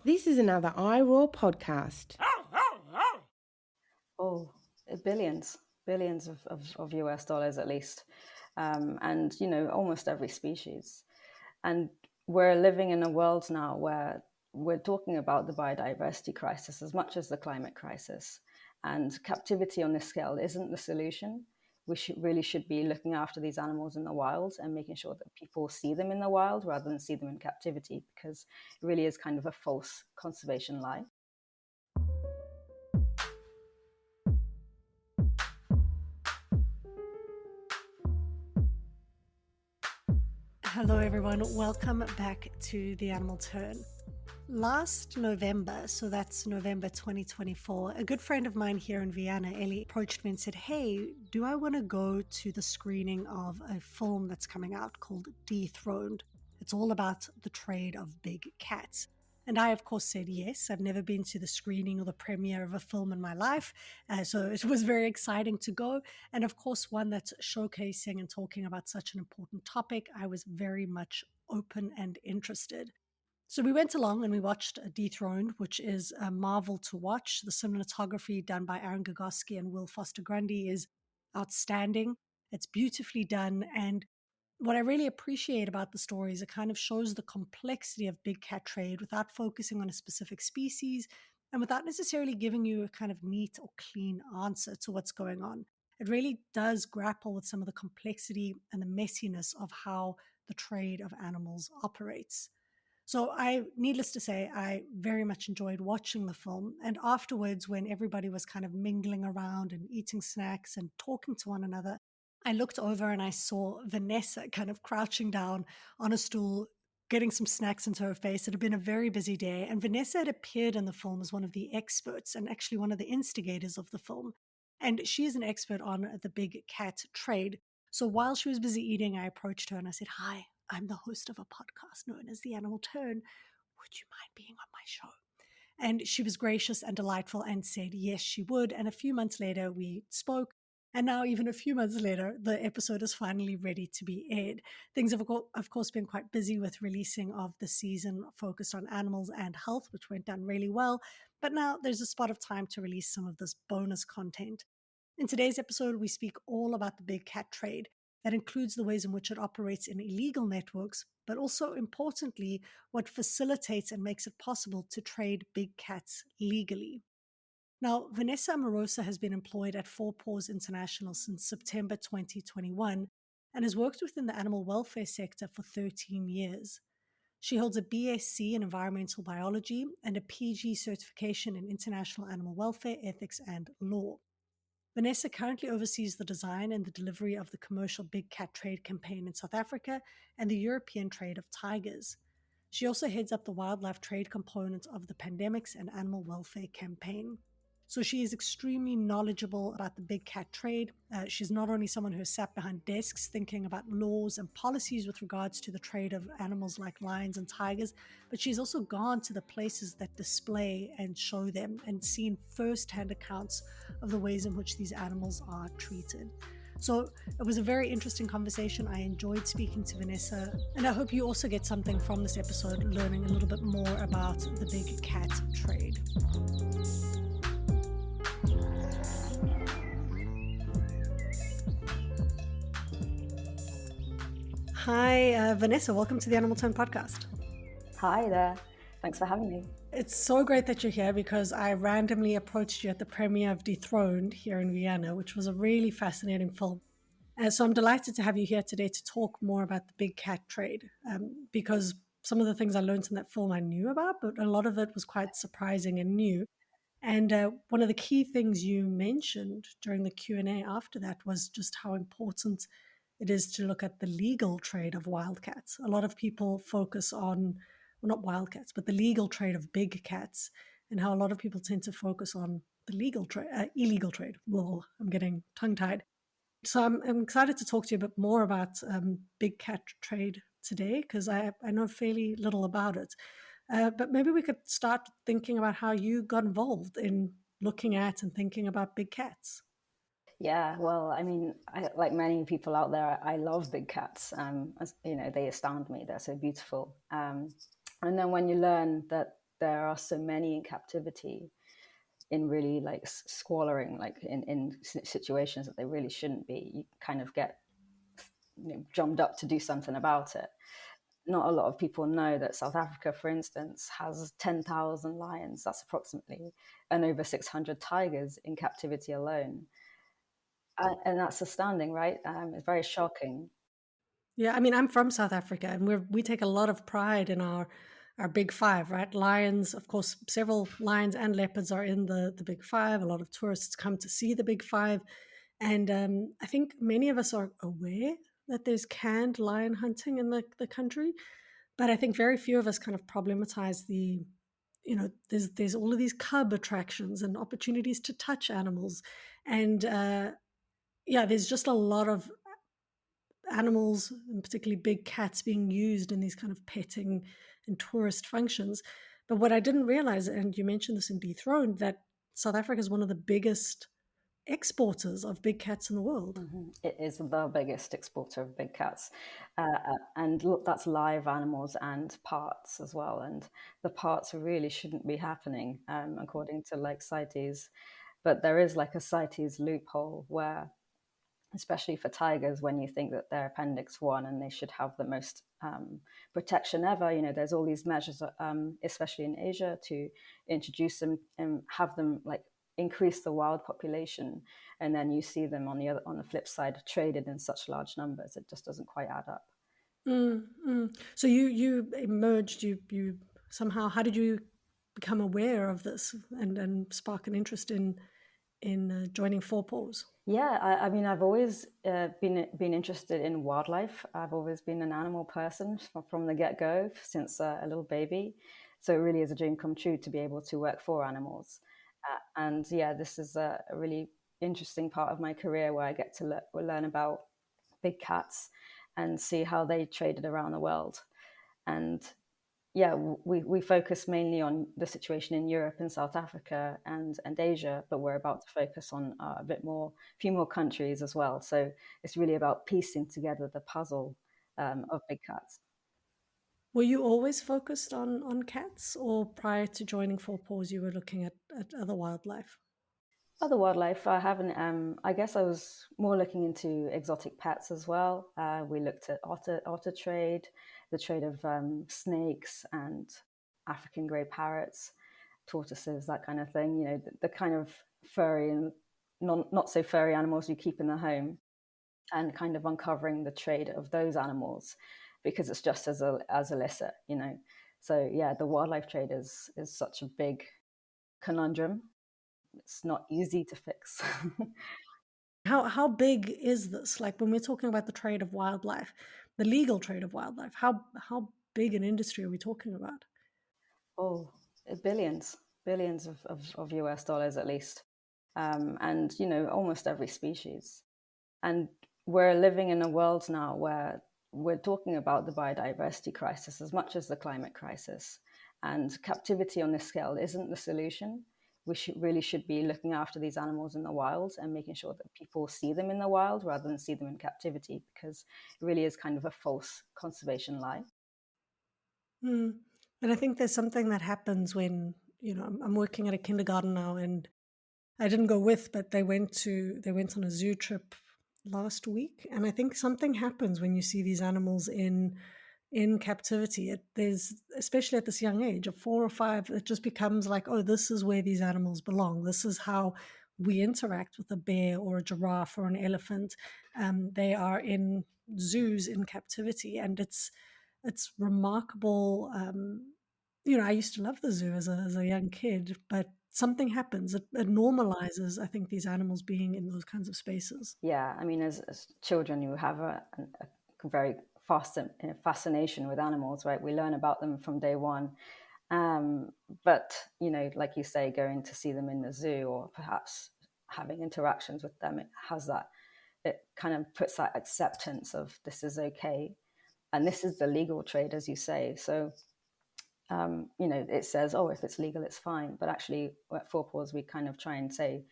This is another iRaw podcast. Oh, billions of US dollars at least. And, almost every species. And we're living in a world now where we're talking about the biodiversity crisis as much as the climate crisis. And captivity on this scale isn't the solution. We should be looking after these animals in the wild and making sure that people see them in the wild rather than see them in captivity, because it really is kind of a false conservation lie. Hello everyone, welcome back to The Animal Turn. Last November, so that's November 2024, a good friend of mine here in Vienna, Ellie, approached me and said, hey, do I want to go to the screening of a film that's coming out called Dethroned? It's all about the trade of big cats. And I, of course, said yes. I've never been to the screening or the premiere of a film in my life. So it was very exciting to go. And of course, one that's showcasing and talking about such an important topic, I was very much open and interested. So we went along and we watched Dethroned, which is a marvel to watch. The cinematography done by Aaron Gagosky and Will Foster Grundy is outstanding. It's beautifully done. And what I really appreciate about the story is it kind of shows the complexity of big cat trade without focusing on a specific species and without necessarily giving you a kind of neat or clean answer to what's going on. It really does grapple with some of the complexity and the messiness of how the trade of animals operates. So needless to say, I very much enjoyed watching the film. And afterwards, when everybody was kind of mingling around and eating snacks and talking to one another, I looked over and I saw Vanessa kind of crouching down on a stool, getting some snacks into her face. It had been a very busy day. And Vanessa had appeared in the film as one of the experts and actually one of the instigators of the film. And she is an expert on the big cat trade. So while she was busy eating, I approached her and I said, hi, I'm the host of a podcast known as The Animal Turn. Would you mind being on my show? And she was gracious and delightful and said yes, she would. And a few months later, we spoke. And now, even a few months later, the episode is finally ready to be aired. Things have, of course, been quite busy with releasing of the season focused on animals and health, which went down really well. But now there's a spot of time to release some of this bonus content. In today's episode, we speak all about the big cat trade. That includes the ways in which it operates in illegal networks, but also importantly, what facilitates and makes it possible to trade big cats legally. Now, Vanessa Amoroso has been employed at Four Paws International since September 2021 and has worked within the animal welfare sector for 13 years. She holds a BSc in environmental biology and a PG certification in international animal welfare, ethics, and law. Vanessa currently oversees the design and the delivery of the commercial big cat trade campaign in South Africa and the European trade of tigers. She also heads up the wildlife trade component of the pandemics and animal welfare campaign. So she is extremely knowledgeable about the big cat trade. She's not only someone who has sat behind desks thinking about laws and policies with regards to the trade of animals like lions and tigers, but she's also gone to the places that display and show them and seen first-hand accounts of the ways in which these animals are treated. So it was a very interesting conversation. I enjoyed speaking to Vanessa, and I hope you also get something from this episode, learning a little bit more about the big cat trade. Hi, Vanessa. Welcome to the Animal Turn podcast. Hi there. Thanks for having me. It's so great that you're here because I randomly approached you at the premiere of Dethroned here in Vienna, which was a really fascinating film. So I'm delighted to have you here today to talk more about the big cat trade, because some of the things I learned in that film I knew about, but a lot of it was quite surprising and new. And one of the key things you mentioned during the Q&A after that was just how important it is to look at the legal trade of wildcats. A lot of people focus on, well, not wildcats, but the legal trade of big cats, and how a lot of people tend to focus on the illegal trade. Well, I'm getting tongue-tied. So I'm excited to talk to you a bit more about big cat trade today, because I know fairly little about it. But maybe we could start thinking about how you got involved in looking at and thinking about big cats. Yeah, well, I mean, like many people out there, I love big cats. As, they astound me. They're so beautiful. And then when you learn that there are so many in captivity, in really like squalling, like in situations that they really shouldn't be. You kind of get drummed up to do something about it. Not a lot of people know that South Africa, for instance, has 10,000 lions, that's approximately, and over 600 tigers in captivity alone. And that's astounding, right? It's very shocking. Yeah, I mean, I'm from South Africa, and we take a lot of pride in our big five, right? Lions, of course, several lions and leopards are in the big five. A lot of tourists come to see the big five, and I think many of us are aware that there's canned lion hunting in the country, but I think very few of us kind of problematize the, there's all of these cub attractions and opportunities to touch animals, and yeah, there's just a lot of animals, and particularly big cats, being used in these kind of petting and tourist functions. But what I didn't realize, and you mentioned this in Dethroned, that South Africa is one of the biggest exporters of big cats in the world. It is the biggest exporter of big cats. And look, that's live animals and parts as well. And the parts really shouldn't be happening, according to like CITES. But there is like a CITES loophole where, especially for tigers, when you think that they're Appendix 1 and they should have the most protection ever, there's all these measures, especially in Asia, to introduce them and have them like increase the wild population, and then you see them on the flip side traded in such large numbers. It just doesn't quite add up. So you emerged, you somehow, how did you become aware of this and spark an interest in joining Four Paws? Yeah, I mean, I've always been interested in wildlife. I've always been an animal person from the get-go, since a little baby. So it really is a dream come true to be able to work for animals. And yeah, this is a really interesting part of my career where I get to learn about big cats and see how they traded around the world. And yeah, we focus mainly on the situation in Europe and South Africa and Asia, but we're about to focus on a few more countries as well. So it's really about piecing together the puzzle of big cats. Were you always focused on cats, or prior to joining Four Paws, you were looking at other wildlife? Other wildlife, I haven't. I guess I was more looking into exotic pets as well. We looked at otter trade, the trade of snakes and African grey parrots, tortoises, that kind of thing. The kind of furry and not so furry animals you keep in the home, and kind of uncovering the trade of those animals, because it's just as illicit. So yeah, the wildlife trade is such a big conundrum. It's not easy to fix. How big is this? Like, when we're talking about the trade of wildlife, the legal trade of wildlife, how big an industry are we talking about? Oh, billions of US dollars at least. And, almost every species. And we're living in a world now where we're talking about the biodiversity crisis as much as the climate crisis. And captivity on this scale isn't the solution. We should be looking after these animals in the wild and making sure that people see them in the wild rather than see them in captivity, because it really is kind of a false conservation lie. Mm. And I think there's something that happens when, I'm working at a kindergarten now, and I didn't go with, but they went on a zoo trip last week, and I think something happens when you see these animals in captivity. There's, especially at this young age of 4 or 5, it just becomes like, oh, this is where these animals belong. This is how we interact with a bear or a giraffe or an elephant. They are in zoos in captivity, and it's remarkable. I used to love the zoo as a young kid, but something happens. It normalizes, I think, these animals being in those kinds of spaces. Yeah, I mean, as children, you have a very fascination with animals, right? We learn about them from day one. But, like you say, going to see them in the zoo or perhaps having interactions with them, it kind of puts that acceptance of this is okay. And this is the legal trade, as you say. So, it says, oh, if it's legal, it's fine. But actually, at Four Paws, we kind of try and say,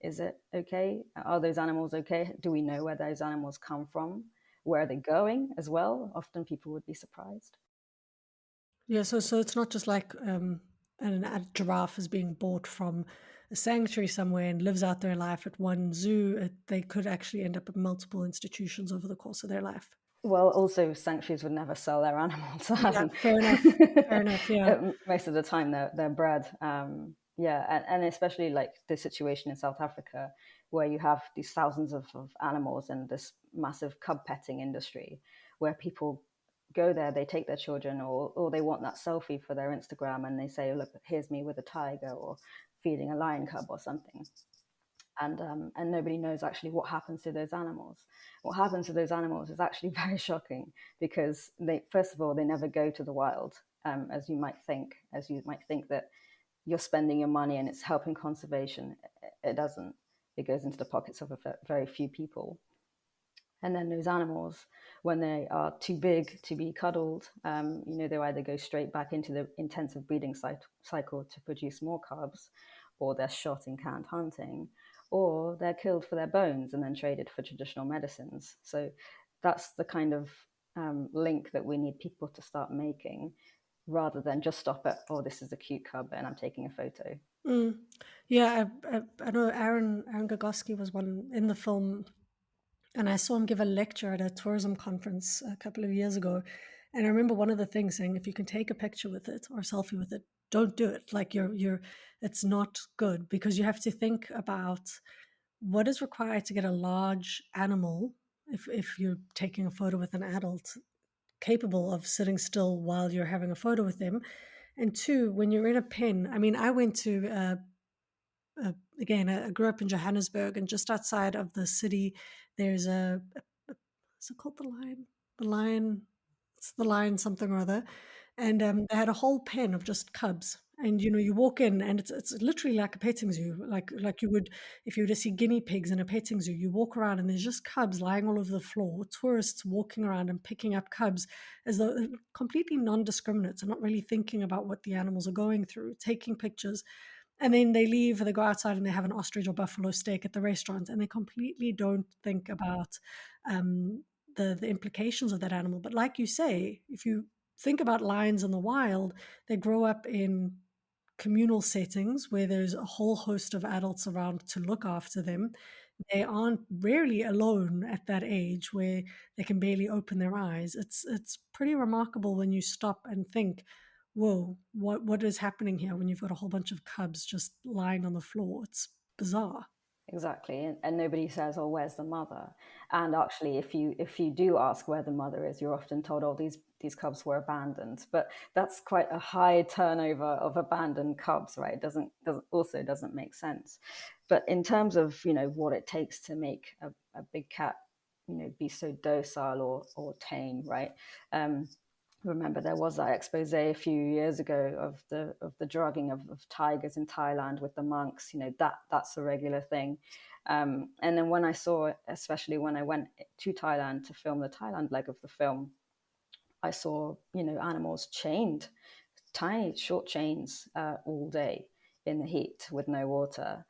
is it okay? Are those animals okay? Do we know where those animals come from? Where are they going as well? Often people would be surprised. Yeah, so it's not just like a giraffe is being bought from a sanctuary somewhere and lives out their life at one zoo, they could actually end up at multiple institutions over the course of their life. Well, also sanctuaries would never sell their animals. Yeah, fair enough. Fair enough. Yeah. Most of the time they're bred. And especially like the situation in South Africa, where you have these thousands of animals and this massive cub petting industry, where people go there, they take their children, or they want that selfie for their Instagram, and they say, "Look, here's me with a tiger or feeding a lion cub or something." And nobody knows actually what happens to those animals. What happens to those animals is actually very shocking, because first of all, they never go to the wild, as you might think that you're spending your money and it's helping conservation. It doesn't. It goes into the pockets of a very few people. And then those animals, when they are too big to be cuddled, they either go straight back into the intensive breeding cycle to produce more cubs, or they're shot in canned hunting, or they're killed for their bones and then traded for traditional medicines. So that's the kind of link that we need people to start making, rather than just stop at, "Oh, this is a cute cub and I'm taking a photo." Yeah, I know Aaron Gagosky was one in the film, and I saw him give a lecture at a tourism conference a couple of years ago. And I remember one of the things saying, if you can take a picture with it or a selfie with it, don't do it. Like it's not good, because you have to think about what is required to get a large animal, if you're taking a photo with an adult, capable of sitting still while you're having a photo with them. And two, when you're in a pen, I mean, I went to again, I grew up in Johannesburg, and just outside of the city, there's what's it called? The lion, it's the lion something or other. And they had a whole pen of just cubs. And you walk in, and it's literally like a petting zoo, like you would if you were to see guinea pigs in a petting zoo. You walk around, and there's just cubs lying all over the floor. Tourists walking around and picking up cubs, as though completely non-discriminate, and not really thinking about what the animals are going through, taking pictures. And then they leave, or they go outside and they have an ostrich or buffalo steak at the restaurant, and they completely don't think about the implications of that animal. But like you say, if you think about lions in the wild, they grow up in communal settings where there's a whole host of adults around to look after them. They aren't rarely alone at that age where they can barely open their eyes. It's pretty remarkable when you stop and think, whoa, what is happening here when you've got a whole bunch of cubs just lying on the floor? It's bizarre. Exactly, and nobody says, "Oh, where's the mother?" And actually, if you do ask where the mother is, you're often told, "Oh, these cubs were abandoned." But that's quite a high turnover of abandoned cubs, right? It doesn't make sense. But in terms of what it takes to make a big cat be so docile or tame, right? Remember, there was that expose a few years ago of the drugging of tigers in Thailand with the monks. That's a regular thing. And then when I saw, especially when I went to Thailand to film the Thailand leg of the film, I saw animals chained, tiny short chains, all day in the heat with no water.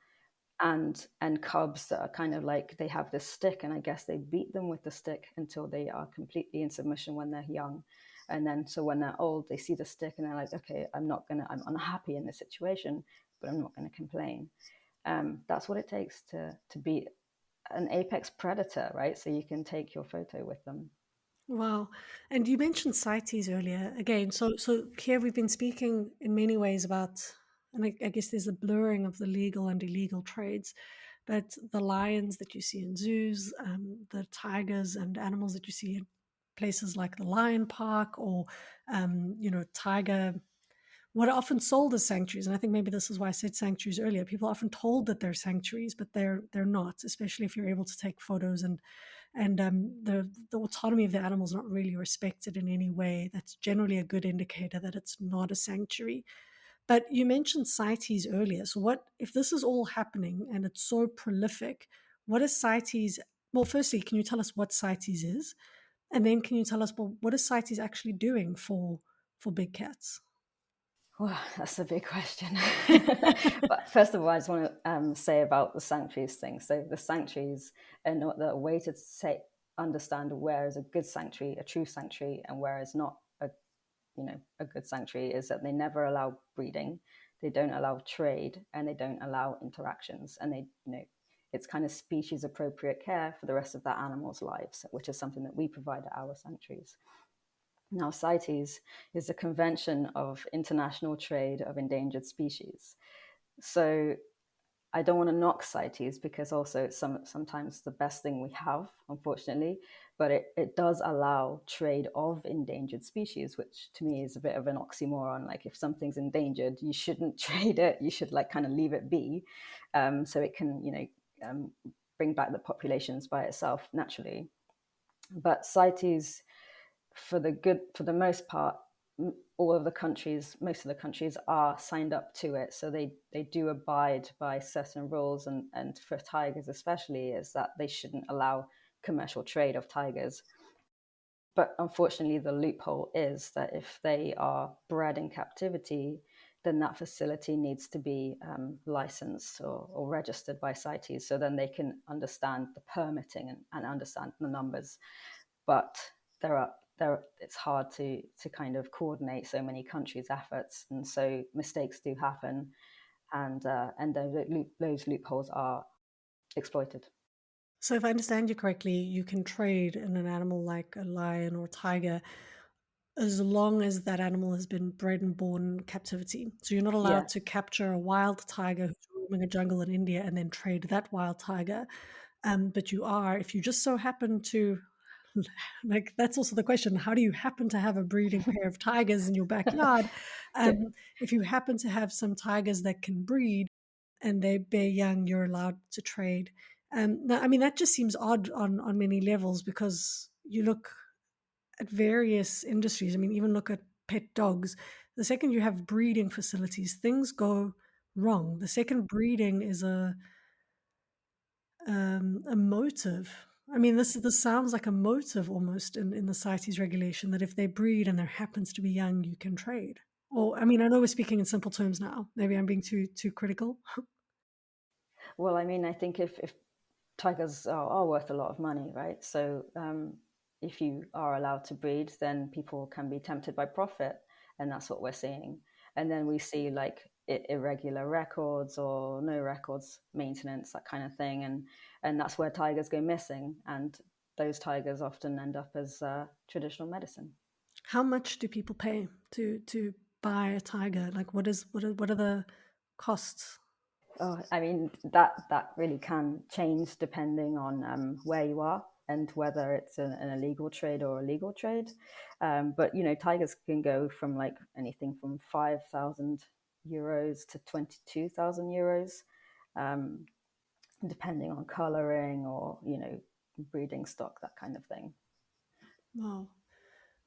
And cubs that are kind of like, they have this stick, and I guess they beat them with the stick until they are completely in submission when they're young. And then so when they're old, they see the stick and they're like, okay, I'm unhappy in this situation, but I'm not going to complain. That's what it takes to be an apex predator, right? So you can take your photo with them. Wow. And you mentioned CITES earlier again. So here we've been speaking in many ways about, and I guess there's a blurring of the legal and illegal trades, but the lions that you see in zoos, the tigers and animals that you see in places like the lion park, or tiger, what are often sold as sanctuaries. And I think maybe this is why I said sanctuaries earlier. People are often told that they're sanctuaries, but they're not, especially if you're able to take photos, and the autonomy of the animal is not really respected in any way. That's generally a good indicator that it's not a sanctuary. But you mentioned CITES earlier. So what if this is all happening and it's so prolific? What is CITES? Well, firstly, can you tell us what CITES is? And then can you tell us, well, what is CITES actually doing for big cats? Well, that's a big question. But first of all, I just want to say about the sanctuaries thing. So the sanctuaries are not the way to understand where is a good sanctuary, a true sanctuary, and where is not a good sanctuary is that they never allow breeding, they don't allow trade, and they don't allow interactions. And it's kind of species appropriate care for the rest of that animal's lives, which is something that we provide at our sanctuaries. Now, CITES is a convention of international trade of endangered species. So I don't want to knock CITES, because also it's sometimes the best thing we have, unfortunately, but it does allow trade of endangered species, which to me is a bit of an oxymoron. Like, if something's endangered, you shouldn't trade it. You should kind of leave it be, so it can bring back the populations by itself naturally. But CITES, for the most part, most of the countries are signed up to it, so they do abide by certain rules, and for tigers especially, is that they shouldn't allow commercial trade of tigers. But unfortunately, the loophole is that if they are bred in captivity, then that facility needs to be licensed or registered by CITES, so then they can understand the permitting and understand the numbers. But it's hard to kind of coordinate so many countries' efforts, and so mistakes do happen, and those loopholes are exploited. So, if I understand you correctly, you can trade in an animal like a lion or tiger as long as that animal has been bred and born in captivity. So, you're not allowed to capture a wild tiger who's roaming a jungle in India and then trade that wild tiger. But you are, if you just so happen to, like, that's also the question: how do you happen to have a breeding pair of tigers in your backyard? If you happen to have some tigers that can breed and they bear young, you're allowed to trade. Now, I mean, that just seems odd on many levels, because you look at various industries. I mean, even look at pet dogs. The second you have breeding facilities, things go wrong. The second breeding is a motive. I mean, this sounds like a motive almost in the CITES regulation, that if they breed and there happens to be young, you can trade. Or, I mean, I know we're speaking in simple terms now. Maybe I'm being too critical. Well, I mean, I think if tigers are worth a lot of money, right? So if you are allowed to breed, then people can be tempted by profit, and that's what we're seeing. And then we see like irregular records or no records maintenance, that kind of thing, and that's where tigers go missing, and those tigers often end up as traditional medicine. How much do people pay to buy a tiger? Like, what are the costs? Oh, I mean, that really can change depending on where you are and whether it's an illegal trade or a legal trade. But tigers can go from like anything from 5,000 euros to 22,000 euros, depending on coloring or breeding stock, that kind of thing. Wow.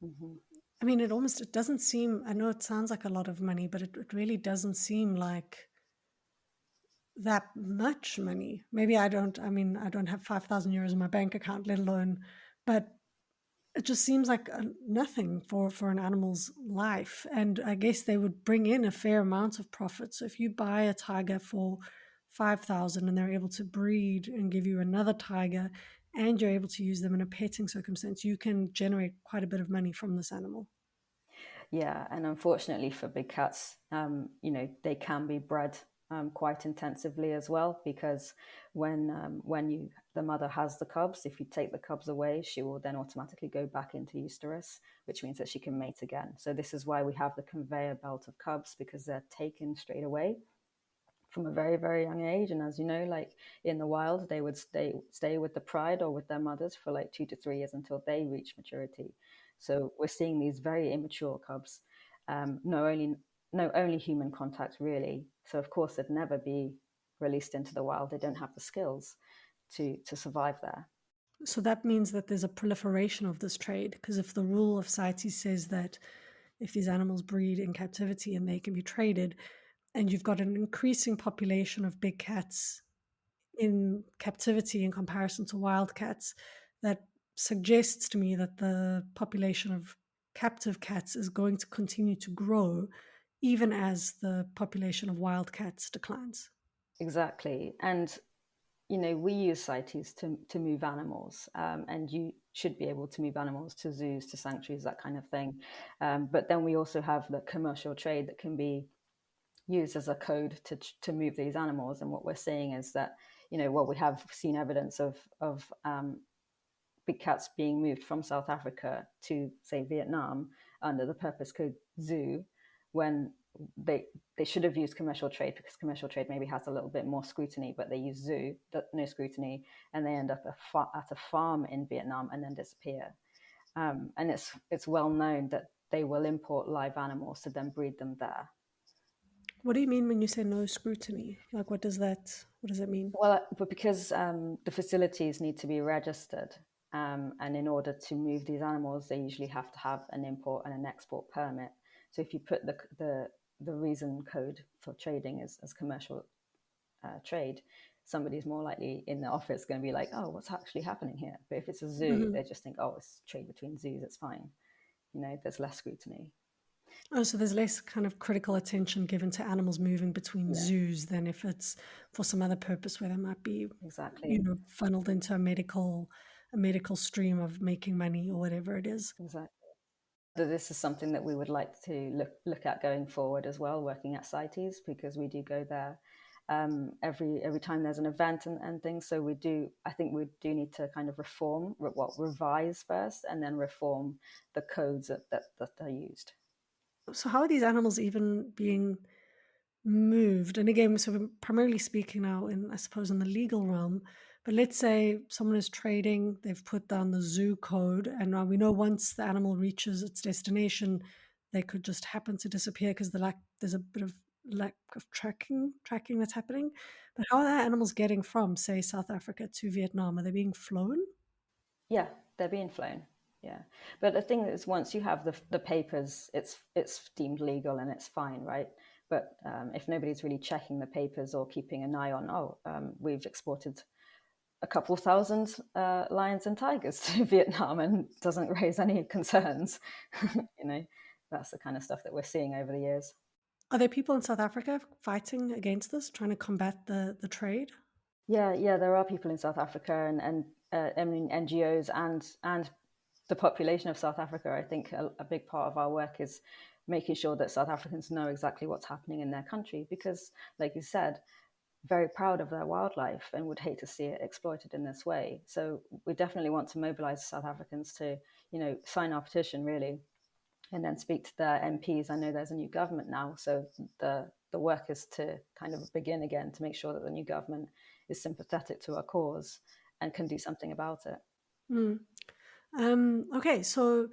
Mm-hmm. I mean, it doesn't seem, I know it sounds like a lot of money, but it really doesn't seem like that much money. Maybe I don't have 5,000 euros in my bank account, let alone, but it just seems like nothing for an animal's life. And I guess they would bring in a fair amount of profit. So if you buy a tiger for 5,000 and they're able to breed and give you another tiger, and you're able to use them in a petting circumstance, you can generate quite a bit of money from this animal. Yeah, and unfortunately for big cats, they can be bred quite intensively as well, because when the mother has the cubs, if you take the cubs away, she will then automatically go back into oestrus, which means that she can mate again. So this is why we have the conveyor belt of cubs, because they're taken straight away from a very, very young age. And as you know, like in the wild, they would stay with the pride or with their mothers for like 2 to 3 years until they reach maturity. So we're seeing these very immature cubs, no only human contact really. So of course they'd never be released into the wild. They don't have the skills to survive there. So that means that there's a proliferation of this trade, because if the rule of CITES says that if these animals breed in captivity and they can be traded, and you've got an increasing population of big cats in captivity in comparison to wild cats, that suggests to me that the population of captive cats is going to continue to grow even as the population of wild cats declines. Exactly. And we use CITES to move animals, and you should be able to move animals to zoos, to sanctuaries, that kind of thing. But then we also have the commercial trade that can be used as a code to move these animals. And what we're seeing is that, we have seen evidence of big cats being moved from South Africa to, say, Vietnam under the purpose code zoo, when they should have used commercial trade, because commercial trade maybe has a little bit more scrutiny, but they use zoo, no scrutiny, and they end up at a farm in Vietnam and then disappear. And it's well known that they will import live animals to then breed them there. What do you mean when you say no scrutiny? Like, what does that mean? Well, but because the facilities need to be registered, and in order to move these animals, they usually have to have an import and an export permit. So if you put the reason code for trading as commercial trade, somebody's more likely in the office going to be like, oh, what's actually happening here? But if it's a zoo, they just think, oh, it's trade between zoos, it's fine. There's less scrutiny. Oh, so there's less kind of critical attention given to animals moving between zoos than if it's for some other purpose where they might be exactly funneled into a medical stream of making money or whatever it is. Exactly. This is something that we would like to look at going forward as well, working at CITES, because we do go there every time there's an event and things. So I think we do need to kind of revise first, and then reform the codes that are used. So how are these animals even being moved? And again, so we're primarily speaking now in the legal realm, but let's say someone is trading, they've put down the zoo code, and now we know once the animal reaches its destination, they could just happen to disappear because there's a bit of lack of tracking that's happening. But how are the animals getting from, say, South Africa to Vietnam? Are they being flown? Yeah, they're being flown. Yeah, but the thing is, once you have the papers, it's deemed legal and it's fine, right? But if nobody's really checking the papers or keeping an eye on, we've exported a couple thousand lions and tigers to Vietnam and doesn't raise any concerns, that's the kind of stuff that we're seeing over the years. Are there people in South Africa fighting against this, trying to combat the trade? Yeah, there are people in South Africa and NGOs and the population of South Africa. I think a big part of our work is making sure that South Africans know exactly what's happening in their country, because, like you said, very proud of their wildlife and would hate to see it exploited in this way. So we definitely want to mobilize South Africans to, sign our petition, really, and then speak to their MPs. I know there's a new government now, so the work is to kind of begin again to make sure that the new government is sympathetic to our cause and can do something about it. Okay, so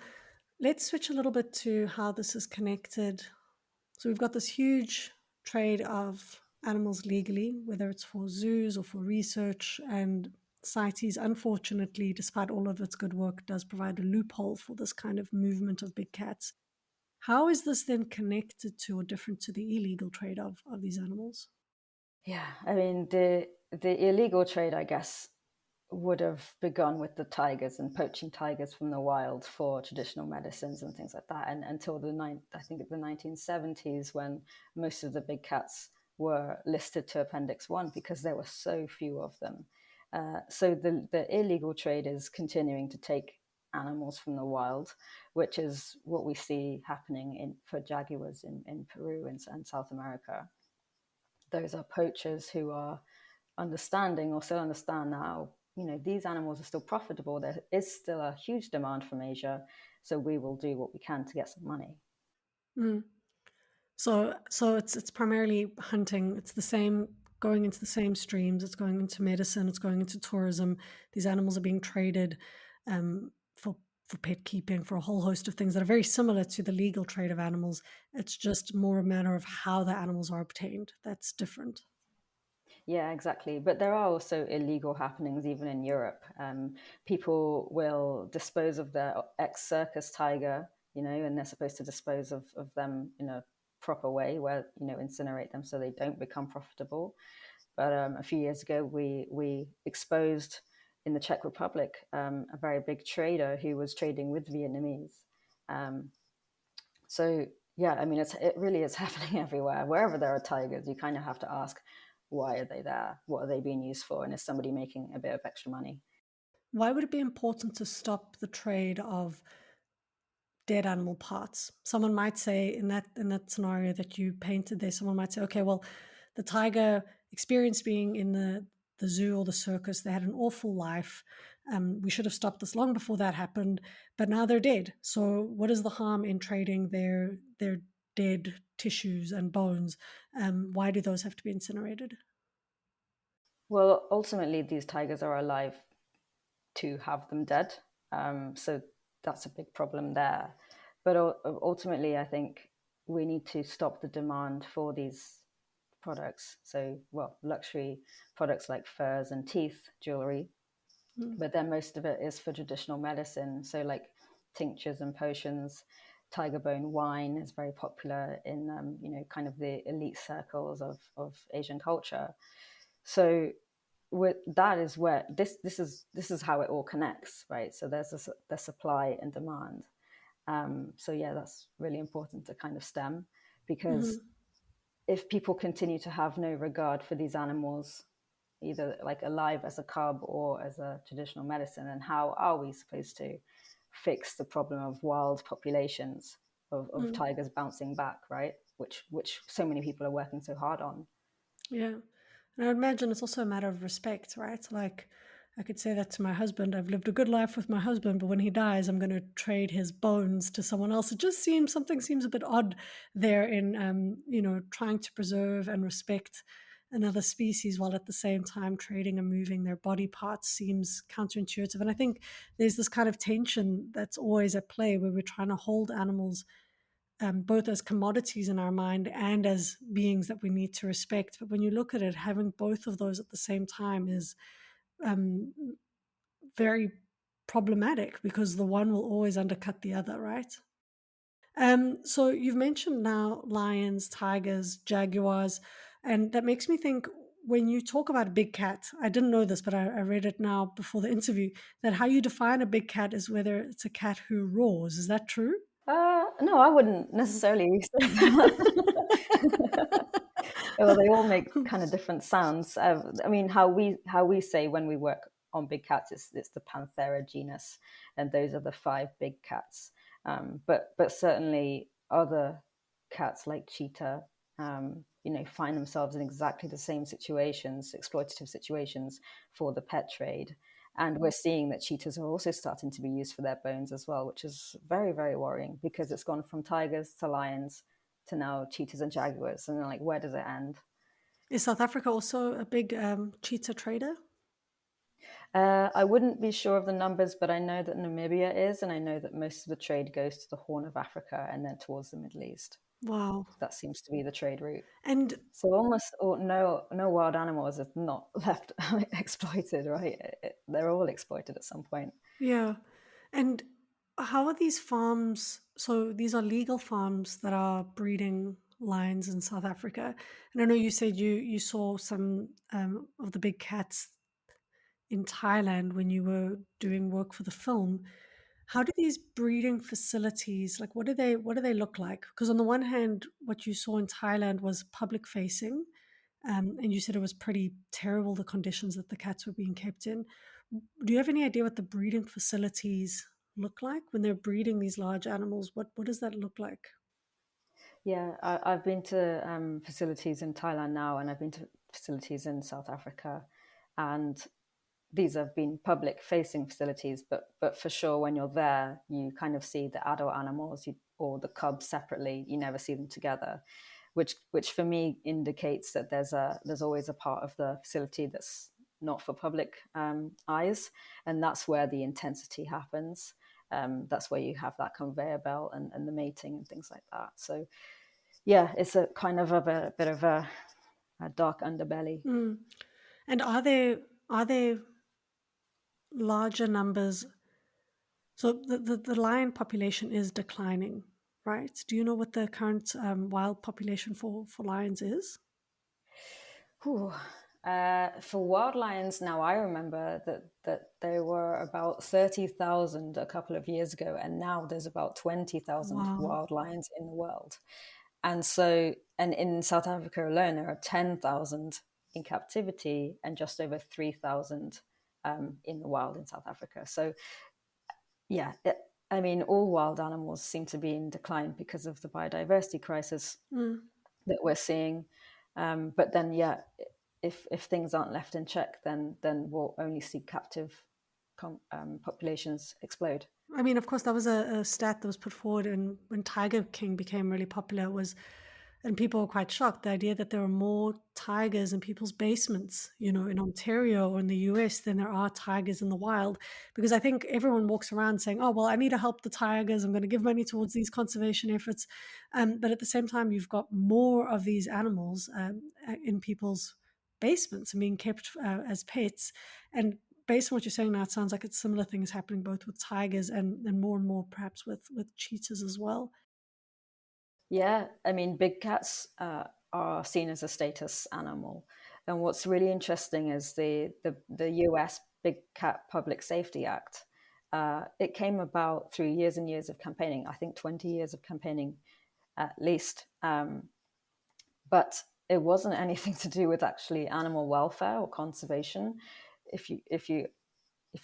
let's switch a little bit to how this is connected. So we've got this huge trade of animals legally, whether it's for zoos or for research, and CITES, unfortunately, despite all of its good work, does provide a loophole for this kind of movement of big cats. How is this then connected to or different to the illegal trade of these animals? Yeah, I mean, the illegal trade, I guess, would have begun with the tigers and poaching tigers from the wild for traditional medicines and things like that, and until the 1970s, when most of the big cats were listed to Appendix 1 because there were so few of them. So the illegal trade is continuing to take animals from the wild, which is what we see happening for jaguars in Peru and South America. Those are poachers who are understanding, or still understand now, these animals are still profitable. There is still a huge demand from Asia, so we will do what we can to get some money. So it's primarily hunting. It's the same, going into the same streams. It's going into medicine. It's going into tourism. These animals are being traded for pet keeping, for a whole host of things that are very similar to the legal trade of animals. It's just more a matter of how the animals are obtained. That's different. Yeah, exactly. But there are also illegal happenings even in Europe. People will dispose of their ex-circus tiger, and they're supposed to dispose of them in a proper way, where, incinerate them so they don't become profitable. But a few years ago, we exposed in the Czech Republic a very big trader who was trading with Vietnamese. So yeah, I mean, it really is happening everywhere. Wherever there are tigers, you kind of have to ask, why are they there? What are they being used for? And is somebody making a bit of extra money? why would it be important to stop the trade of dead animal parts? Someone might say in that scenario that you painted there, someone might say, okay, well, the tiger experienced being in the zoo or the circus. They had an awful life. We should have stopped this long before that happened, but now they're dead. So what is the harm in trading their dead tissues and bones? Why do those have to be incinerated? Well, ultimately, these tigers are alive to have them dead. So that's a big problem there. But ultimately, I think we need to stop the demand for these products. So, well, luxury products like furs and teeth jewelry, but then most of it is for traditional medicine. So, like tinctures and potions. Tiger bone wine is very popular in, kind of the elite circles of Asian culture. So that is where this is how it all connects, right? So there's the supply and demand. So yeah, that's really important to kind of stem, because if people continue to have no regard for these animals, either like alive as a cub or as a traditional medicine, then how are we supposed to fix the problem of wild populations of tigers bouncing back, right? Which so many people are working so hard on. Yeah. And I would imagine it's also a matter of respect, right? Like I could say that to my husband. I've lived a good life with my husband, but when he dies, I'm going to trade his bones to someone else. It just something seems a bit odd there in, trying to preserve and respect another species while at the same time trading and moving their body parts seems counterintuitive. And I think there's this kind of tension that's always at play where we're trying to hold animals both as commodities in our mind and as beings that we need to respect. But when you look at it, having both of those at the same time is very problematic because the one will always undercut the other, right? So you've mentioned now lions, tigers, jaguars, and that makes me think when you talk about a big cat, I didn't know this, but I read it now before the interview, that how you define a big cat is whether it's a cat who roars. Is that true? No, I wouldn't necessarily say that. Well, they all make kind of different sounds. I mean, how we say when we work on big cats, it's the Panthera genus, and those are the 5 big cats. But certainly other cats like cheetah, find themselves in exactly the same situations, exploitative situations for the pet trade. And we're seeing that cheetahs are also starting to be used for their bones as well, which is very, very worrying because it's gone from tigers to lions to now cheetahs and jaguars. And then, like, where does it end? Is South Africa also a big cheetah trader? I wouldn't be sure of the numbers, but I know that Namibia is, and I know that most of the trade goes to the Horn of Africa and then towards the Middle East. Wow. That seems to be the trade route. And So almost no wild animals are not left exploited, right? They're all exploited at some point. yeah. And how are these farms? So these are legal farms that are breeding lions in South Africa. And I know you said you saw some of the big cats in Thailand when you were doing work for the film. How do these breeding facilities, like what do they look like? Because on the one hand, what you saw in Thailand was public facing, and you said it was pretty terrible the conditions that the cats were being kept in. Do you have any idea what the breeding facilities look like when they're breeding these large animals? What does that look like? Yeah, I've been to facilities in Thailand now, and I've been to facilities in South Africa, and these have been public-facing facilities. But for sure, when you're there, you kind of see the adult animals or the cubs separately. You never see them together, which for me indicates that there's always a part of the facility that's not for public eyes, and that's where the intensity happens. That's where you have that conveyor belt and the mating and things like that. So yeah, it's a kind of a bit of a dark underbelly. And are there larger numbers? So the lion population is declining, right? Do you know what the current wild population for lions is? Whew. For wild lions, now I remember that there were about 30,000 a couple of years ago, and now there's about 20,000 Wow. wild lions in the world. And in South Africa alone, there are 10,000 in captivity and just over 3,000 in the wild in South Africa. So yeah, I mean, all wild animals seem to be in decline because of the biodiversity crisis that we're seeing. But then, yeah, if things aren't left in check, then we'll only see captive populations explode. I mean, of course, that was a stat that was put forward when Tiger King became really popular, and people were quite shocked, the idea that there are more tigers in people's basements, in Ontario or in the US than there are tigers in the wild. Because I think everyone walks around saying, oh, well, I need to help the tigers. I'm going to give money towards these conservation efforts. But at the same time, you've got more of these animals in people's basements and being kept as pets. And based on what you're saying now, it sounds like it's similar things happening both with tigers and more perhaps with cheetahs as well. Yeah, I mean, big cats are seen as a status animal. And what's really interesting is the US Big Cat Public Safety Act. It came about through years and years of campaigning, I think 20 years of campaigning at least. But it wasn't anything to do with actually animal welfare or conservation. If you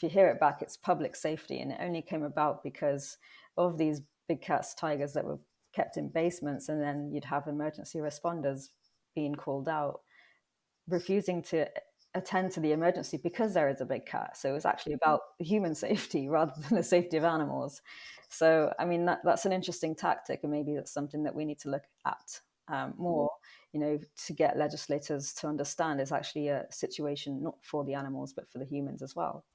hear it back, it's public safety, and it only came about because of these big cats, tigers that were kept in basements, and then you'd have emergency responders being called out, refusing to attend to the emergency because there is a big cat. So it was actually about human safety rather than the safety of animals. So, I mean, that's an interesting tactic, and maybe that's something that we need to look at more, to get legislators to understand it's actually a situation not for the animals, but for the humans as well.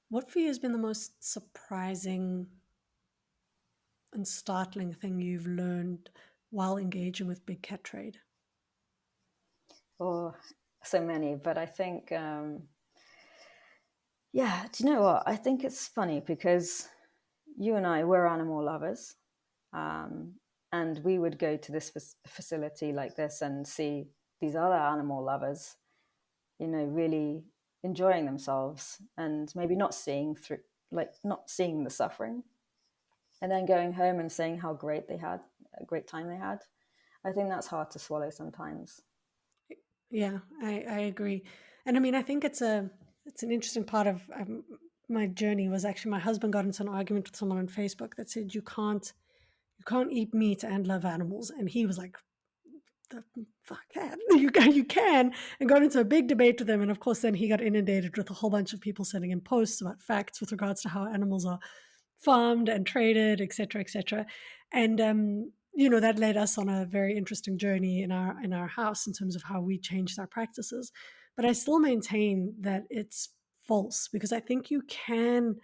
What for you has been the most surprising and startling thing you've learned while engaging with big cat trade? Oh, so many, but I think, do you know what? I think it's funny because you and I, we're animal lovers. And we would go to this facility like this and see these other animal lovers, really enjoying themselves and maybe not seeing the suffering, and then going home and saying how great they had, a great time they had. I think that's hard to swallow sometimes. Yeah, I agree. And I mean, I think it's an interesting part of my journey was actually my husband got into an argument with someone on Facebook that said you can't eat meat and love animals, and he was like, the fuck that you can, and got into a big debate with him. And of course then he got inundated with a whole bunch of people sending him posts about facts with regards to how animals are farmed and traded, etc. And that led us on a very interesting journey in our house in terms of how we changed our practices. But I still maintain that it's false, because I think you can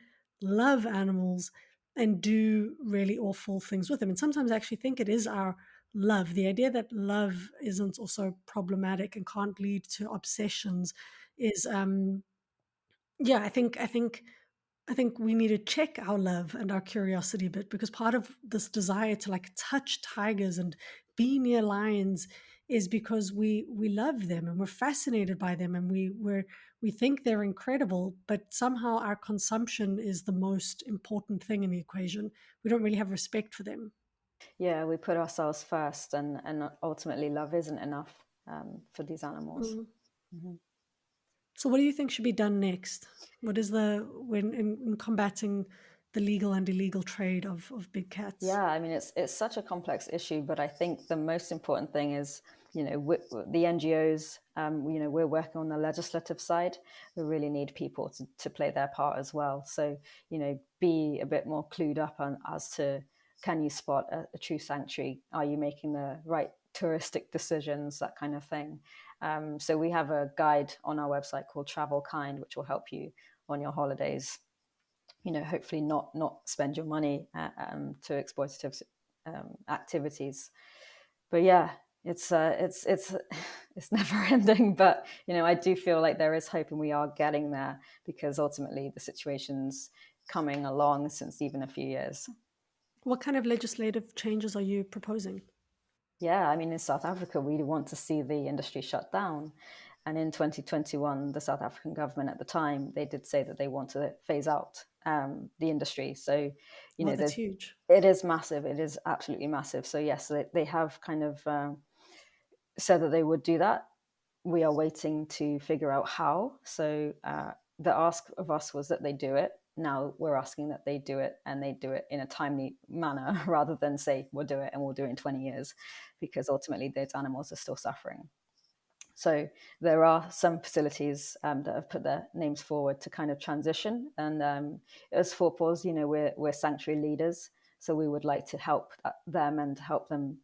love animals and do really awful things with them. And sometimes I actually think it is our love. The idea that love isn't also problematic and can't lead to obsessions is I think we need to check our love and our curiosity a bit, because part of this desire to like touch tigers and be near lions is because we love them and we're fascinated by them, and we think they're incredible, but somehow our consumption is the most important thing in the equation. We don't really have respect for them. Yeah, we put ourselves first, and ultimately love isn't enough for these animals. Mm-hmm. So what do you think should be done next? What is in combating the legal and illegal trade of big cats? Yeah, I mean, it's such a complex issue, but I think the most important thing is, the NGOs, we're working on the legislative side. We really need people to play their part as well. So, be a bit more clued up as to, can you spot a true sanctuary? Are you making the right touristic decisions, that kind of thing? So we have a guide on our website called Travel Kind, which will help you on your holidays. Hopefully not spend your money to exploitative activities. But yeah, it's never ending. But I do feel like there is hope, and we are getting there, because ultimately the situation's coming along since even a few years. What kind of legislative changes are you proposing? Yeah, I mean, in South Africa, we want to see the industry shut down. And in 2021, the South African government at the time, they did say that they want to phase out the industry. So, That's huge. It is massive. It is absolutely massive. So yes, they have kind of said that they would do that. We are waiting to figure out how. So the ask of us was that they do it. Now we're asking that they do it, and they do it in a timely manner rather than say, we'll do it and we'll do it in 20 years, because ultimately those animals are still suffering. So there are some facilities that have put their names forward to kind of transition. And as Four Paws, we're sanctuary leaders. So we would like to help them and help them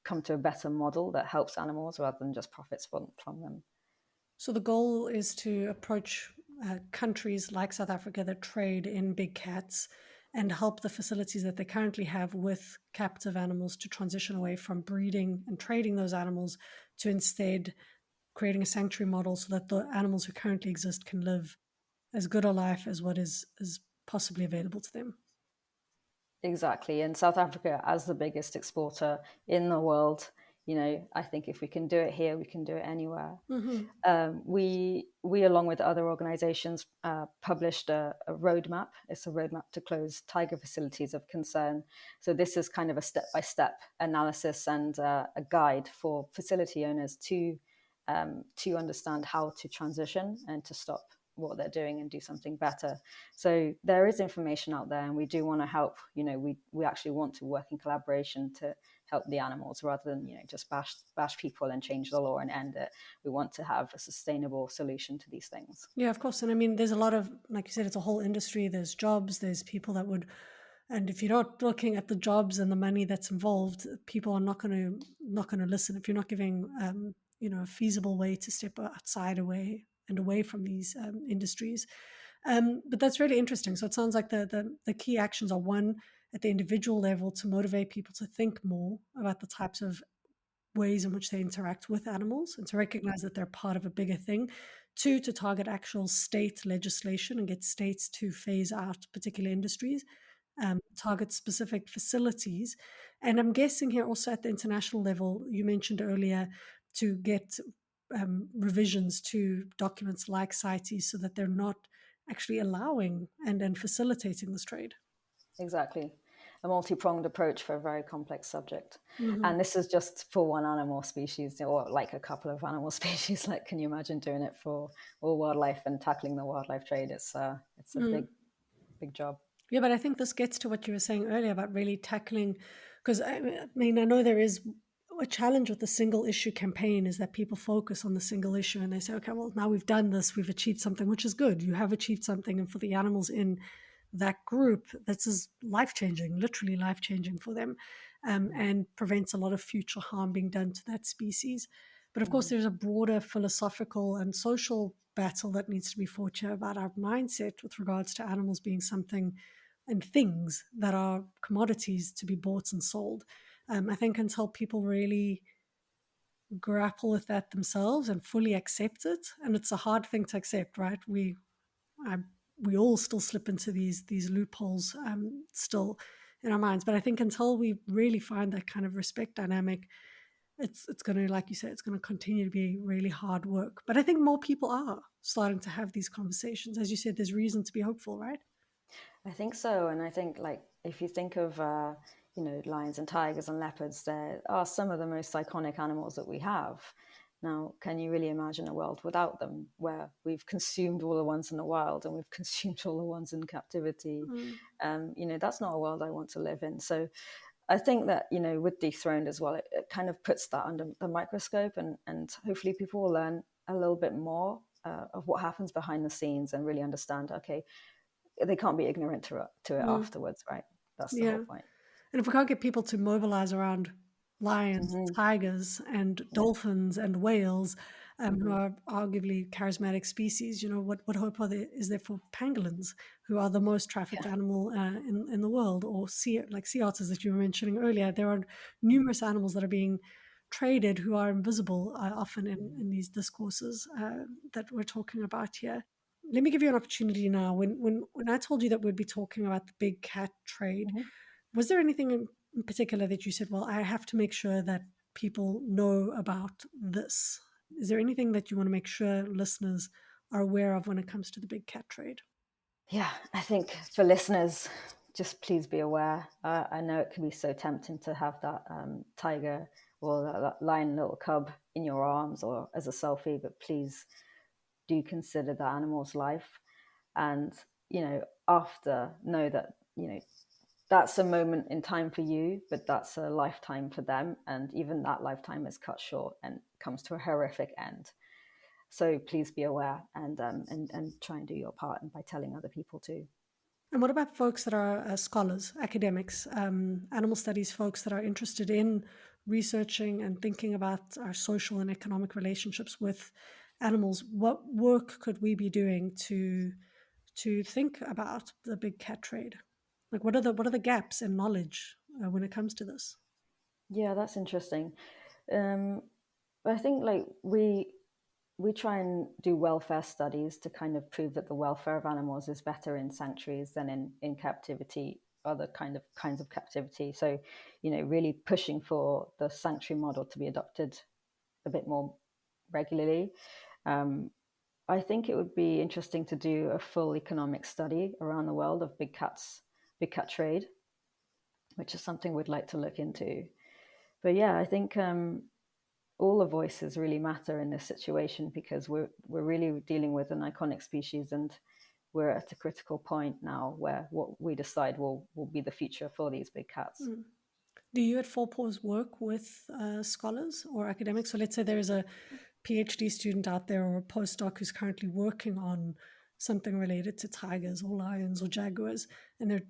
come to a better model that helps animals rather than just profits from them. So the goal is to approach countries like South Africa that trade in big cats and help the facilities that they currently have with captive animals to transition away from breeding and trading those animals to instead creating a sanctuary model so that the animals who currently exist can live as good a life as what is possibly available to them. Exactly. And South Africa, as the biggest exporter in the world, I think if we can do it here, we can do it anywhere. Mm-hmm. We, along with other organizations, published a roadmap. It's a roadmap to close tiger facilities of concern. So this is kind of a step-by-step analysis and a guide for facility owners to understand how to transition and to stop what they're doing and do something better. So there is information out there, and we do want to help. We actually want to work in collaboration to help the animals rather than just bash people and change the law and end it. We want to have a sustainable solution to these things. Yeah, of course. And I mean, there's a lot of, like you said, it's a whole industry. There's jobs, there's people that would, and if you're not looking at the jobs and the money that's involved, people are not going to listen. If you're not giving a feasible way to step outside away from these industries. But that's really interesting. So it sounds like the key actions are, one, at the individual level, to motivate people to think more about the types of ways in which they interact with animals and to recognize that they're part of a bigger thing. Two, to target actual state legislation and get states to phase out particular industries, target specific facilities. And I'm guessing here also at the international level, you mentioned earlier, to get revisions to documents like CITES so that they're not actually allowing and facilitating this trade. Exactly. A multi-pronged approach for a very complex subject. Mm-hmm. And this is just for one animal species, or like a couple of animal species. Like, can you imagine doing it for all wildlife and tackling the wildlife trade? It's a big job. Yeah, but I think this gets to what you were saying earlier about really tackling, because I mean, I know there is a challenge with the single issue campaign is that people focus on the single issue and they say, okay, well, now we've done this, we've achieved something, which is good. You have achieved something. And for the animals in that group, this is life-changing, literally life-changing for them, and prevents a lot of future harm being done to that species. But of course, there's a broader philosophical and social battle that needs to be fought here about our mindset with regards to animals being something and things that are commodities to be bought and sold. I think until people really grapple with that themselves and fully accept it, and it's a hard thing to accept, right? We all still slip into these loopholes still in our minds. But I think until we really find that kind of respect dynamic, it's going to, like you said, it's going to continue to be really hard work. But I think more people are starting to have these conversations. As you said, there's reason to be hopeful, right? I think so. And I think, like, if you think of lions and tigers and leopards, they are some of the most iconic animals that we have. Now, can you really imagine a world without them, where we've consumed all the ones in the wild and we've consumed all the ones in captivity? That's not a world I want to live in. So I think that, with Dethroned as well, it kind of puts that under the microscope, and hopefully people will learn a little bit more of what happens behind the scenes and really understand, okay, they can't be ignorant to it afterwards, right? That's the whole point. And if we can't get people to mobilize around lions, tigers, and dolphins and whales, who are arguably charismatic species, what hope is there for pangolins, who are the most trafficked animal in the world, or sea otters that you were mentioning earlier? There are numerous animals that are being traded who are invisible often in these discourses that we're talking about here. Let me give you an opportunity now. When I told you that we'd be talking about the big cat trade, was there anything in particular that you said, well, I have to make sure that people know about this? Is there anything that you want to make sure listeners are aware of when it comes to the big cat trade? Yeah, I think for listeners, just please be aware. I know it can be so tempting to have that tiger or that lion little cub in your arms or as a selfie, but please do consider the animal's life. and, after, know that, that's a moment in time for you, but that's a lifetime for them. And even that lifetime is cut short and comes to a horrific end. So please be aware and try and do your part, and by telling other people too. And what about folks that are scholars, academics, animal studies folks that are interested in researching and thinking about our social and economic relationships with animals? What work could we be doing to think about the big cat trade? Like, what are the gaps in knowledge when it comes to this? Yeah, that's interesting. I think like we try and do welfare studies to kind of prove that the welfare of animals is better in sanctuaries than in captivity, other kinds of captivity. So, really pushing for the sanctuary model to be adopted a bit more regularly. I think it would be interesting to do a full economic study around the world of big cat trade, which is something we'd like to look into. But yeah, I think all the voices really matter in this situation, because we're really dealing with an iconic species, and we're at a critical point now where what we decide will be the future for these big cats. Do you at Four Paws work with scholars or academics? So let's say there is a PhD student out there or a postdoc who's currently working on something related to tigers or lions or jaguars, and they're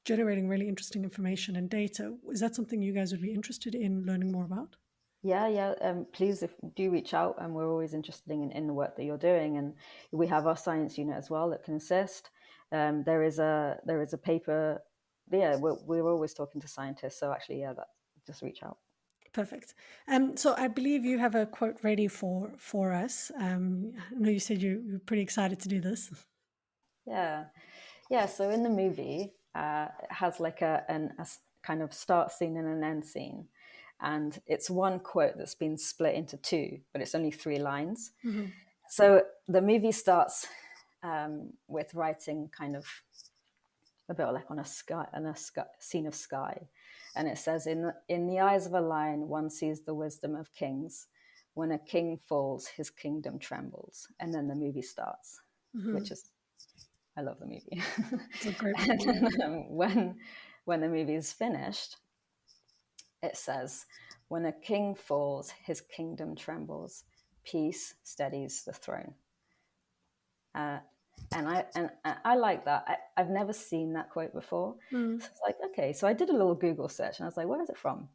generating really interesting information and data. Is that something you guys would be interested in learning more about? Yeah. Please do reach out, and we're always interested in the work that you're doing. And we have our science unit as well that can assist. There is a paper. Yeah, we're always talking to scientists. So actually, just reach out. Perfect. So I believe you have a quote ready for us. I know you said you're pretty excited to do this. Yeah. So in the movie, it has like a kind of start scene and an end scene. And it's one quote that's been split into two, but it's only 3 lines. Mm-hmm. So the movie starts with writing kind of a bit like on a scene of sky. And it says, in the eyes of a lion, one sees the wisdom of kings. When a king falls, his kingdom trembles. And then the movie starts, which is, I love the movie. It's a great movie. And when the movie is finished, it says, when a king falls, his kingdom trembles. Peace steadies the throne. And I like that. I've never seen that quote before. So it's like, okay. So I did a little Google search, and I was like, where is it from?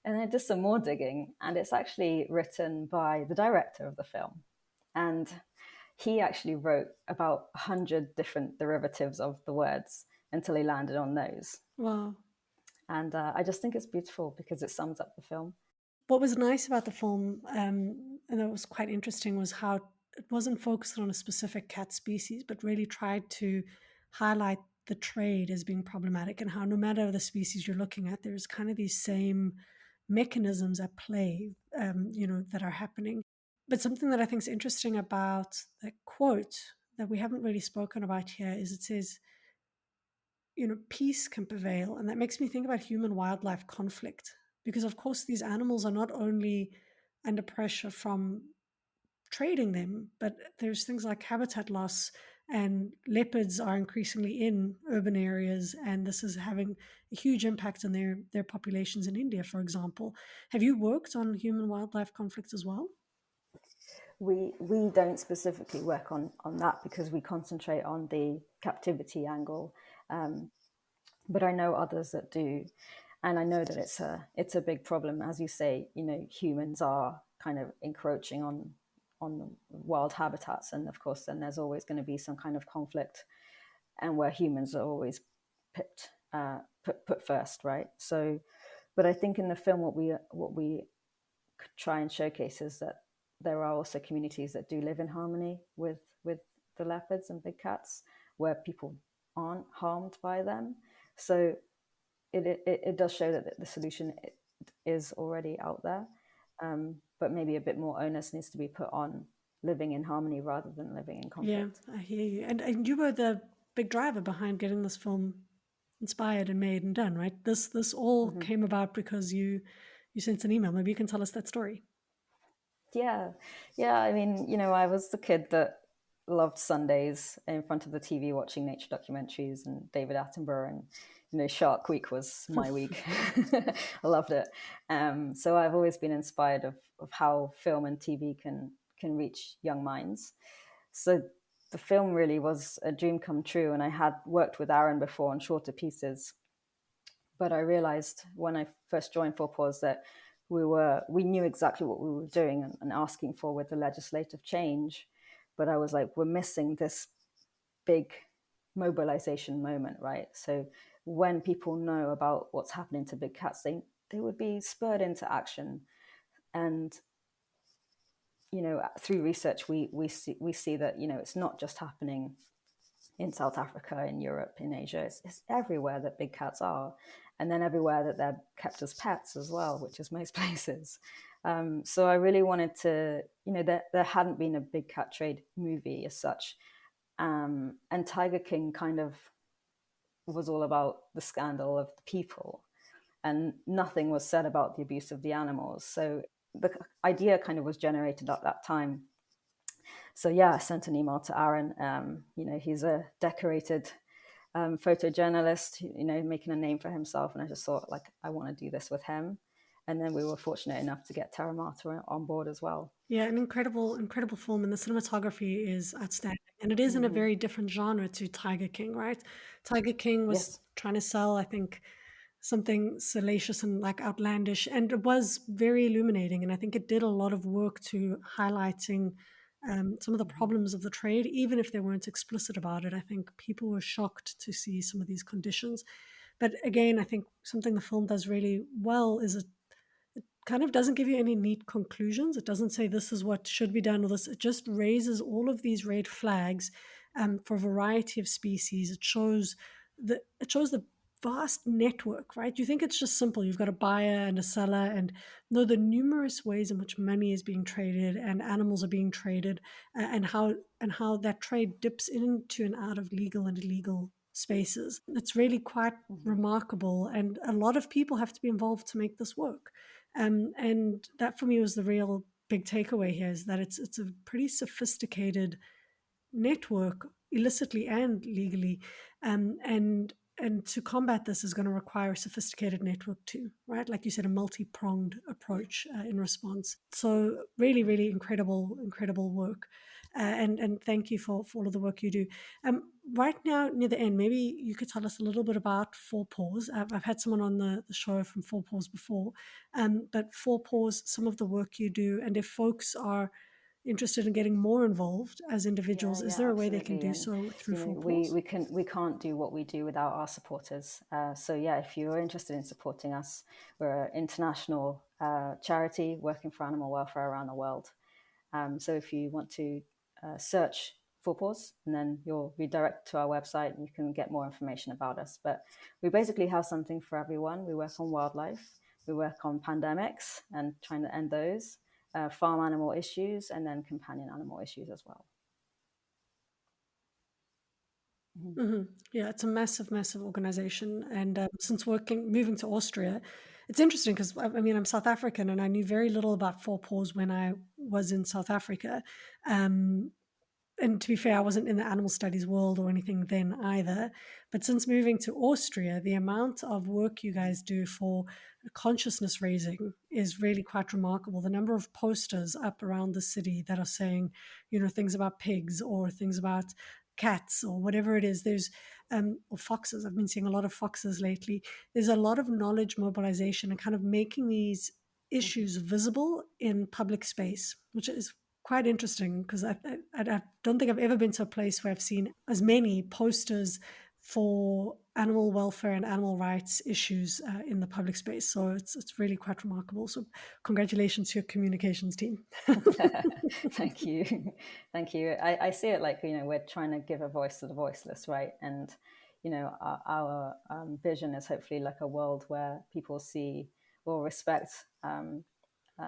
And I did some more digging, and it's actually written by the director of the film. And he actually wrote about 100 different derivatives of the words until he landed on those. Wow. And I just think it's beautiful because it sums up the film. What was nice about the film, and that was quite interesting, was how it wasn't focused on a specific cat species, but really tried to highlight the trade as being problematic, and how no matter the species you're looking at, there's kind of these same mechanisms at play, that are happening. But something that I think is interesting about the quote that we haven't really spoken about here is it says, peace can prevail. And that makes me think about human-wildlife conflict, because of course these animals are not only under pressure from trading them, but there's things like habitat loss, and leopards are increasingly in urban areas, and this is having a huge impact on their populations in India, for example. Have you worked on human-wildlife conflicts as well? We don't specifically work on that because we concentrate on the captivity angle, but I know others that do, and I know that it's a big problem. As you say, humans are kind of encroaching on the wild habitats, and of course then there's always going to be some kind of conflict, and where humans are always put first, right? So, but I think in the film what we try and showcase is that there are also communities that do live in harmony with the leopards and big cats, where people aren't harmed by them. So it does show that the solution is already out there, but maybe a bit more onus needs to be put on living in harmony rather than living in conflict. Yeah, I hear you. And you were the big driver behind getting this film inspired and made and done, right? This all came about because you sent an email. Maybe you can tell us that story. Yeah. I mean, I was the kid that loved Sundays in front of the TV watching nature documentaries and David Attenborough, and Shark Week was my week. I loved it. So I've always been inspired of how film and TV can reach young minds. So the film really was a dream come true, and I had worked with Aaron before on shorter pieces, but I realized when I first joined Four Paws that we knew exactly what we were doing and asking for with the legislative change, but I was like, we're missing this big mobilization moment, right? So when people know about what's happening to big cats, they would be spurred into action. And through research, we see that it's not just happening in South Africa, in Europe, in Asia. It's everywhere that big cats are, and then everywhere that they're kept as pets as well, which is most places. So I really wanted to, there hadn't been a big cat trade movie as such, and Tiger King kind of was all about the scandal of the people, and nothing was said about the abuse of the animals. So the idea kind of was generated at that time. So yeah, I sent an email to Aaron. He's a decorated photojournalist, making a name for himself, and I just thought, like, I want to do this with him. And then we were fortunate enough to get Taramata on board as well. Yeah, an incredible film, and the cinematography is outstanding. And it is in a very different genre to Tiger King, right? Tiger King was trying to sell, I think, something salacious and like outlandish, and it was very illuminating. And I think it did a lot of work to highlighting some of the problems of the trade, even if they weren't explicit about it. I think people were shocked to see some of these conditions. But again, I think something the film does really well is it kind of doesn't give you any neat conclusions. It doesn't say this is what should be done or this. It just raises all of these red flags for a variety of species. It shows the vast network, right? You think it's just simple. You've got a buyer and a seller, and no, the numerous ways in which money is being traded and animals are being traded, and how that trade dips into and out of legal and illegal spaces. It's really quite remarkable, and a lot of people have to be involved to make this work. And that for me was the real big takeaway here, is that it's a pretty sophisticated network, illicitly and legally, and to combat this is going to require a sophisticated network too, right? Like you said, a multi-pronged approach in response. So really, really incredible work. And thank you for all of the work you do. Right now, near the end, maybe you could tell us a little bit about Four Paws. I've had someone on the show from Four Paws before, but Four Paws, some of the work you do, and if folks are interested in getting more involved as individuals, is there a way they can do so through Four Paws? We can't do what we do without our supporters. So yeah, if you're interested in supporting us, we're an international charity working for animal welfare around the world. So if you want to search Four Paws, and then you'll be directed to our website and you can get more information about us. But we basically have something for everyone. We work on wildlife, we work on pandemics and trying to end those, farm animal issues, and then companion animal issues as well. Yeah, it's a massive organization. And since moving to Austria, it's interesting because I mean, I'm South African and I knew very little about Four Paws when I was in South Africa. And to be fair, I wasn't in the animal studies world or anything then either. But since moving to Austria, the amount of work you guys do for consciousness raising is really quite remarkable. The number of posters up around the city that are saying, things about pigs or things about cats or whatever it is. There's or foxes. I've been seeing a lot of foxes lately. There's a lot of knowledge mobilization and kind of making these issues visible in public space, which is quite interesting because I don't think I've ever been to a place where I've seen as many posters for animal welfare and animal rights issues in the public space. So it's really quite remarkable. So congratulations to your communications team. Thank you. Thank you. I see it like, we're trying to give a voice to the voiceless, right? And, our vision is hopefully like a world where people see or respect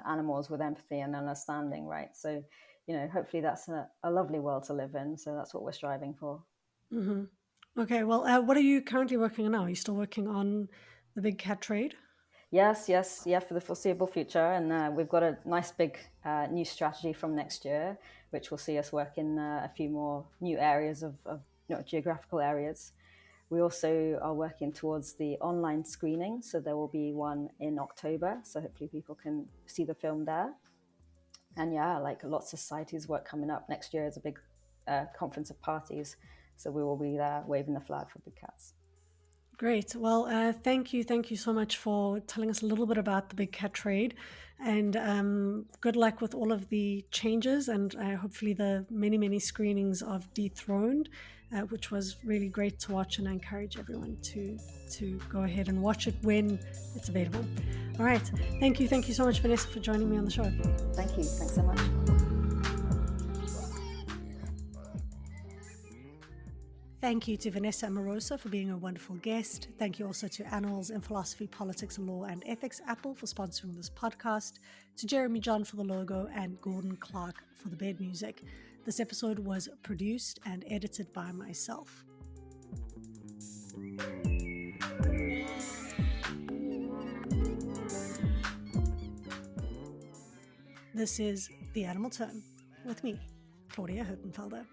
animals with empathy and understanding, right? So, hopefully that's a lovely world to live in. So that's what we're striving for. Okay, well, what are you currently working on now? Are you still working on the big cat trade? Yes, yeah, for the foreseeable future. And we've got a nice big new strategy from next year, which will see us work in a few more new areas of geographical areas. We also are working towards the online screening, so there will be one in October, so hopefully people can see the film there. And yeah, like lots of CITES work coming up. Next year is a big conference of parties, so we will be there waving the flag for big cats. Great. Well, thank you so much for telling us a little bit about the big cat trade, and good luck with all of the changes, and hopefully the many screenings of Dethroned, which was really great to watch, and I encourage everyone to go ahead and watch it when it's available. All right. Thank you so much, Vanessa, for joining me on the show. Thank you. Thanks so much. Thank you to Vanessa Amoroso for being a wonderful guest. Thank you also to Animals in Philosophy, Politics, Law and Ethics, A.P.P.L.E, for sponsoring this podcast, to Jeremy John for the logo, and Gordon Clark for the bed music. This episode was produced and edited by myself. This is The Animal Turn with me, Claudia Hurtenfelder.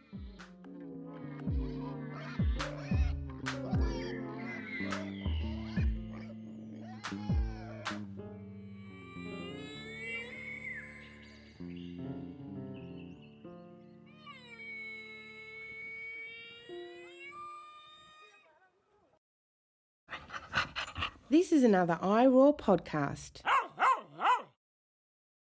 This is another iRaw podcast.